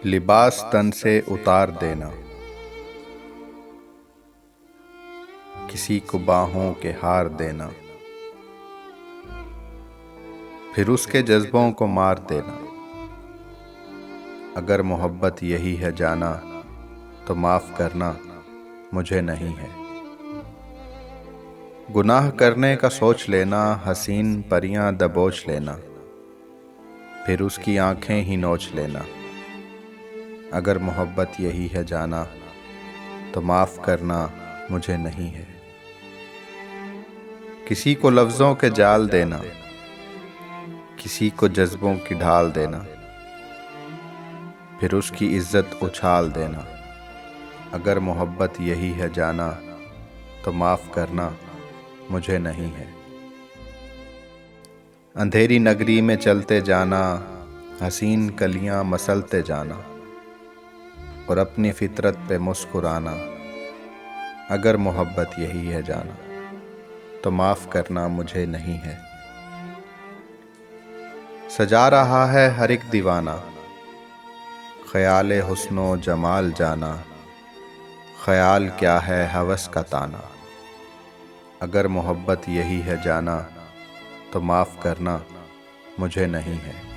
لباس تن سے اتار دینا، کسی کو باہوں کے ہار دینا، پھر اس کے جذبوں کو مار دینا۔ اگر محبت یہی ہے جانا تو معاف کرنا مجھے نہیں ہے۔ گناہ کرنے کا سوچ لینا، حسین پریاں دبوچ لینا، پھر اس کی آنکھیں ہی نوچ لینا۔ اگر محبت یہی ہے جانا تو معاف کرنا مجھے نہیں ہے۔ کسی کو لفظوں کے جال دینا، کسی کو جذبوں کی ڈھال دینا، پھر اس کی عزت اچھال دینا۔ اگر محبت یہی ہے جانا تو معاف کرنا مجھے نہیں ہے۔ اندھیری نگری میں چلتے جانا، حسین کلیاں مسلتے جانا، اور اپنی فطرت پہ مسکرانا۔ اگر محبت یہی ہے جانا تو معاف کرنا مجھے نہیں ہے۔ سجا رہا ہے ہر ایک دیوانہ، خیال حسن و جمال جانا، خیال کیا ہے ہوس کا تانا۔ اگر محبت یہی ہے جانا تو معاف کرنا مجھے نہیں ہے۔